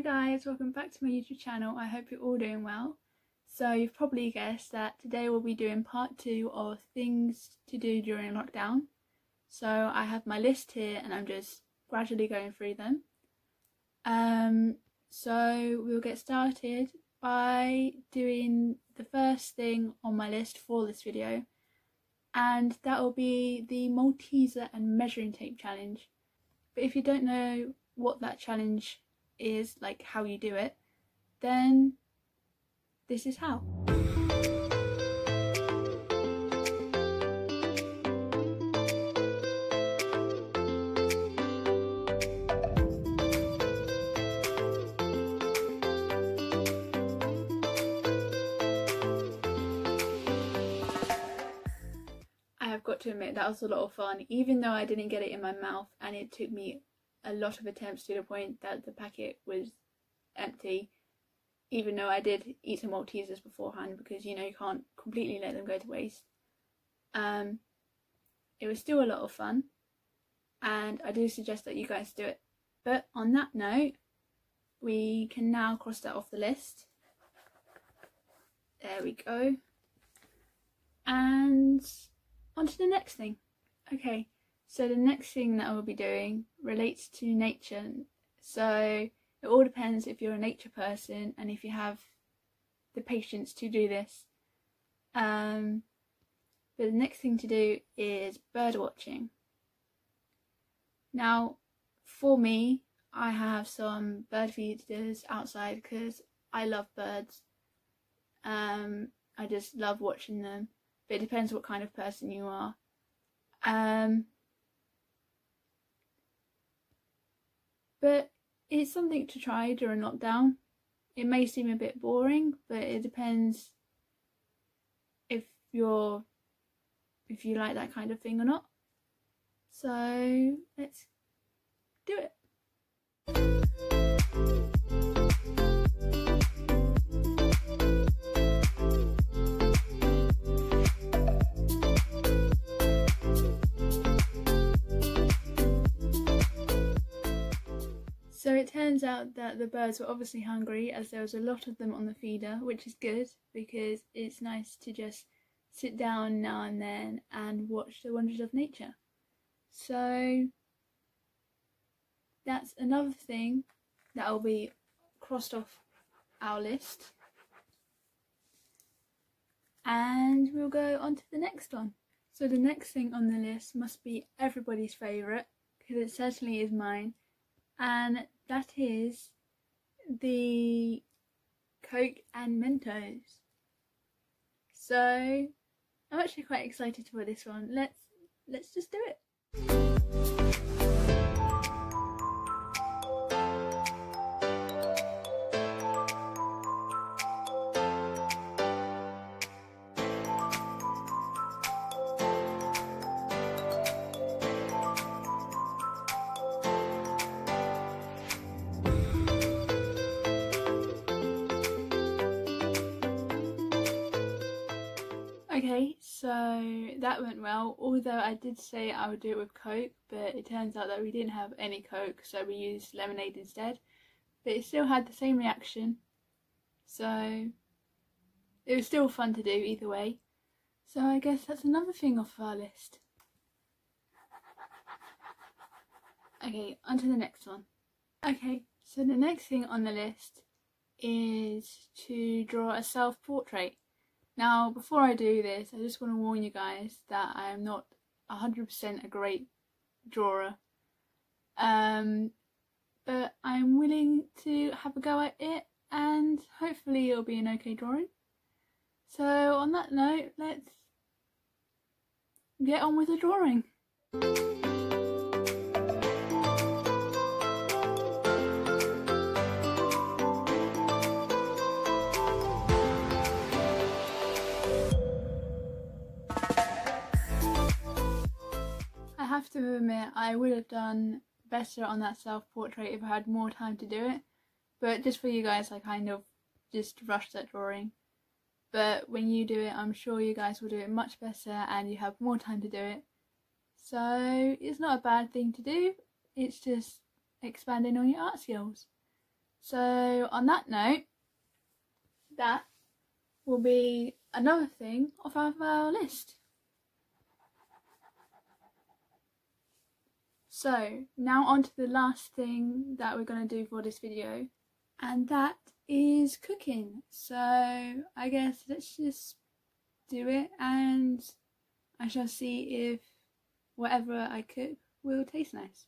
guys, welcome back to my YouTube channel. I hope you're all doing well. So you've probably guessed that today we'll be doing part 2 of things to do during lockdown. So I have my list here and I'm just gradually going through them. So we'll get started by doing the first thing on my list for this video, and that will be the Malteser and measuring tape challenge. But if you don't know what that challenge is, like how you do it, then this is how. I have got to admit that was a lot of fun, even though I didn't get it in my mouth and it took me a lot of attempts to the point that the packet was empty, even though I did eat some Maltesers beforehand, because you know you can't completely let them go to waste. It was still a lot of fun and I do suggest that you guys do it. But on that note, we can now cross that off the list. There we go. And on to the next thing. Okay, so the next thing that I will be doing relates to nature. So it all depends if you're a nature person and if you have the patience to do this. But the next thing to do is bird watching. Now, for me, I have some bird feeders outside because I love birds. I just love watching them. But it depends what kind of person you are. But it's something to try during lockdown. It may seem a bit boring, but it depends if you like that kind of thing or not. So let's do it. So it turns out that the birds were obviously hungry, as there was a lot of them on the feeder, which is good because it's nice to just sit down now and then and watch the wonders of nature. So that's another thing that will be crossed off our list. And we'll go on to the next one. So the next thing on the list must be everybody's favourite, because it certainly is mine. And that is the Coke and Mentos. So I'm actually quite excited for this one. Let's just do it. Okay, so that went well, although I did say I would do it with Coke, but it turns out that we didn't have any Coke, so we used lemonade instead. But it still had the same reaction, so it was still fun to do either way. So I guess that's another thing off our list. Okay, on to the next one. Okay, so the next thing on the list is to draw a self-portrait. Now, before I do this, I just want to warn you guys that I am not 100% a great drawer. But I'm willing to have a go at it, and hopefully it'll be an okay drawing. So on that note, let's get on with the drawing. I have to admit, I would have done better on that self-portrait if I had more time to do it, but just for you guys I kind of just rushed that drawing. But when you do it, I'm sure you guys will do it much better and you have more time to do it. So it's not a bad thing to do, it's just expanding on your art skills. So on that note, that will be another thing off of our list. So now on to the last thing that we're going to do for this video, and that is cooking. So I guess let's just do it, and I shall see if whatever I cook will taste nice.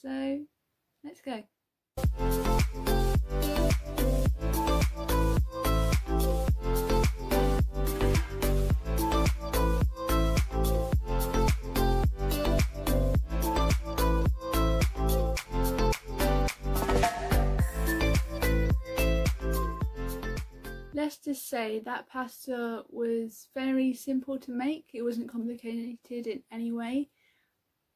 So let's go. Let's just say that pasta was very simple to make. It wasn't complicated in any way,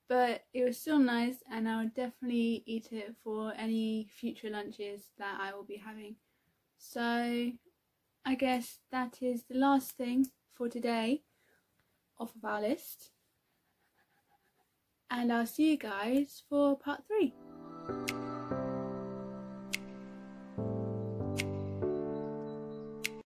but it was still nice, and I would definitely eat it for any future lunches that I will be having. So I guess that is the last thing for today off of our list, and I'll see you guys for part 3.